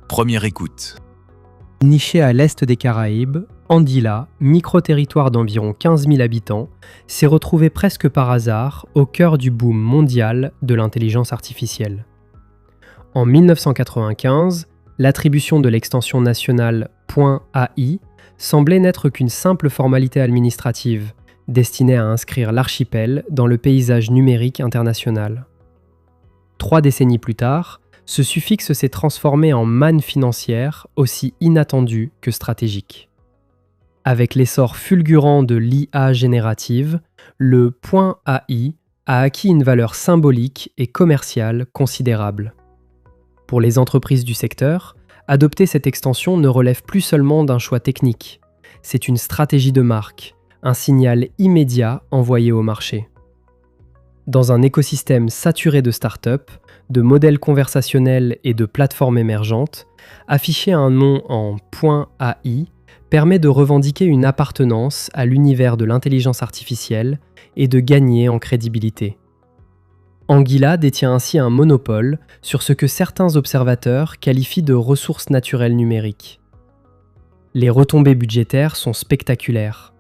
Première écoute. Niché à l'est des Caraïbes, Andilla, micro-territoire d'environ 15 000 habitants, s'est retrouvé presque par hasard au cœur du boom mondial de l'intelligence artificielle. En 1995, l'attribution de l'extension nationale .ai semblait n'être qu'une simple formalité administrative destinée à inscrire l'archipel dans le paysage numérique international. 3 décennies plus tard, ce suffixe s'est transformé en manne financière aussi inattendue que stratégique. Avec l'essor fulgurant de l'IA générative, le .ai a acquis une valeur symbolique et commerciale considérable. Pour les entreprises du secteur, adopter cette extension ne relève plus seulement d'un choix technique. C'est une stratégie de marque, un signal immédiat envoyé au marché. Dans un écosystème saturé de startups, de modèles conversationnels et de plateformes émergentes, afficher un nom en .ai permet de revendiquer une appartenance à l'univers de l'intelligence artificielle et de gagner en crédibilité. Anguilla détient ainsi un monopole sur ce que certains observateurs qualifient de ressources naturelles numériques. Les retombées budgétaires sont spectaculaires.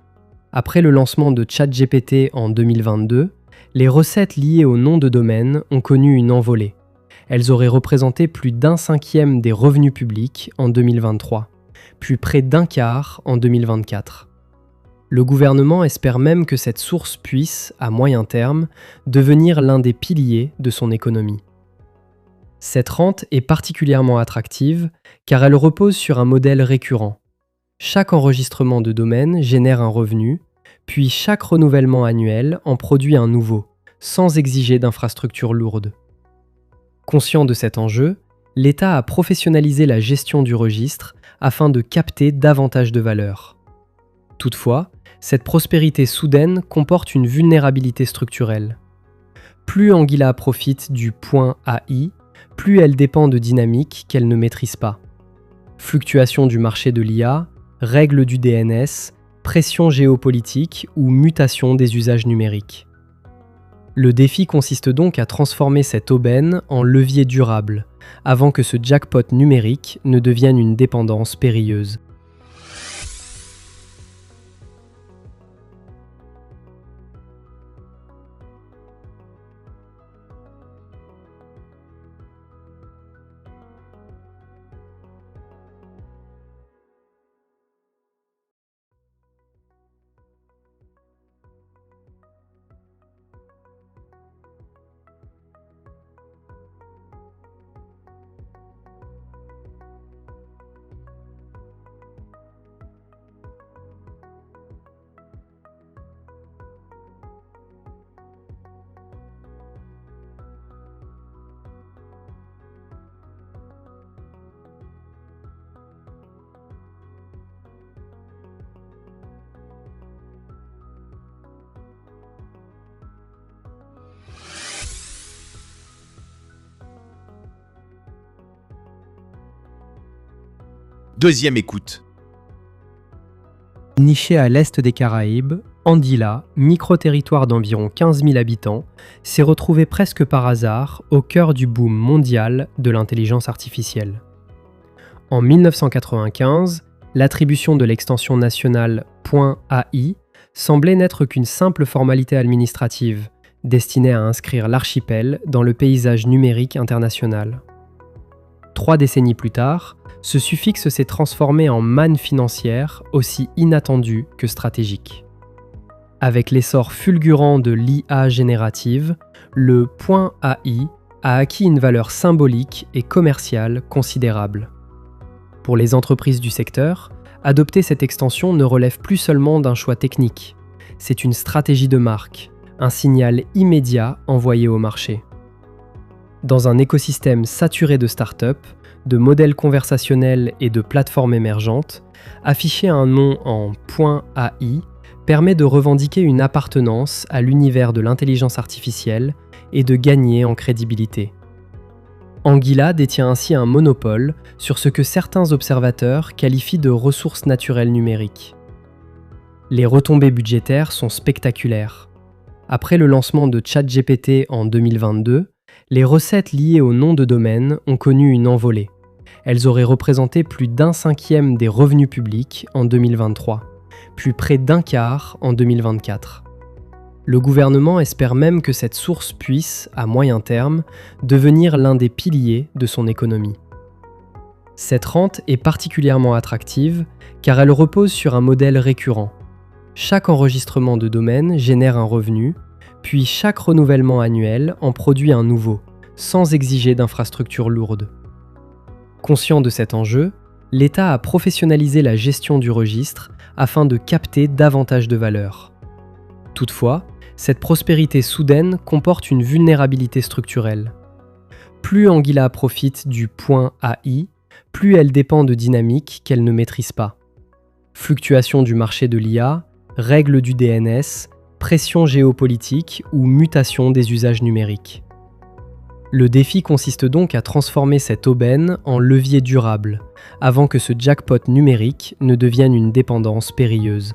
Après le lancement de ChatGPT en 2022, les recettes liées au nom de domaine ont connu une envolée. Elles auraient représenté plus d'1/5 des revenus publics en 2023, puis près d'1/4 en 2024. Le gouvernement espère même que cette source puisse, à moyen terme, devenir l'un des piliers de son économie. Cette rente est particulièrement attractive car elle repose sur un modèle récurrent. Chaque enregistrement de domaine génère un revenu, puis chaque renouvellement annuel en produit un nouveau, sans exiger d'infrastructures lourdes. Conscient de cet enjeu, l'État a professionnalisé la gestion du registre afin de capter davantage de valeur. Toutefois, cette prospérité soudaine comporte une vulnérabilité structurelle. Plus Anguilla profite du .ai, plus elle dépend de dynamiques qu'elle ne maîtrise pas. Fluctuation du marché de l'IA, règles du DNS, pression géopolitique ou mutation des usages numériques. Le défi consiste donc à transformer cette aubaine en levier durable, avant que ce jackpot numérique ne devienne une dépendance périlleuse. Deuxième écoute. Niché à l'est des Caraïbes, Andilla, micro-territoire d'environ 15 000 habitants, s'est retrouvé presque par hasard au cœur du boom mondial de l'intelligence artificielle. En 1995, l'attribution de l'extension nationale .ai semblait n'être qu'une simple formalité administrative destinée à inscrire l'archipel dans le paysage numérique international. 3 décennies plus tard, ce suffixe s'est transformé en manne financière aussi inattendue que stratégique. Avec l'essor fulgurant de l'IA générative, le .ai a acquis une valeur symbolique et commerciale considérable. Pour les entreprises du secteur, adopter cette extension ne relève plus seulement d'un choix technique. C'est une stratégie de marque, un signal immédiat envoyé au marché. Dans un écosystème saturé de startups, de modèles conversationnels et de plateformes émergentes, afficher un nom en .ai permet de revendiquer une appartenance à l'univers de l'intelligence artificielle et de gagner en crédibilité. Anguilla détient ainsi un monopole sur ce que certains observateurs qualifient de ressources naturelles numériques. Les retombées budgétaires sont spectaculaires. Après le lancement de ChatGPT en 2022, les recettes liées au nom de domaine ont connu une envolée. Elles auraient représenté plus d'un cinquième des revenus publics en 2023, puis près d'un quart en 2024. Le gouvernement espère même que cette source puisse, à moyen terme, devenir l'un des piliers de son économie. Cette rente est particulièrement attractive car elle repose sur un modèle récurrent. Chaque enregistrement de domaine génère un revenu, puis chaque renouvellement annuel en produit un nouveau, sans exiger d'infrastructures lourdes. Conscient de cet enjeu, l'État a professionnalisé la gestion du registre afin de capter davantage de valeur. Toutefois, cette prospérité soudaine comporte une vulnérabilité structurelle. Plus Anguilla profite du point AI, plus elle dépend de dynamiques qu'elle ne maîtrise pas. Fluctuations du marché de l'IA, règles du DNS, pression géopolitique ou mutation des usages numériques. Le défi consiste donc à transformer cette aubaine en levier durable, avant que ce jackpot numérique ne devienne une dépendance périlleuse.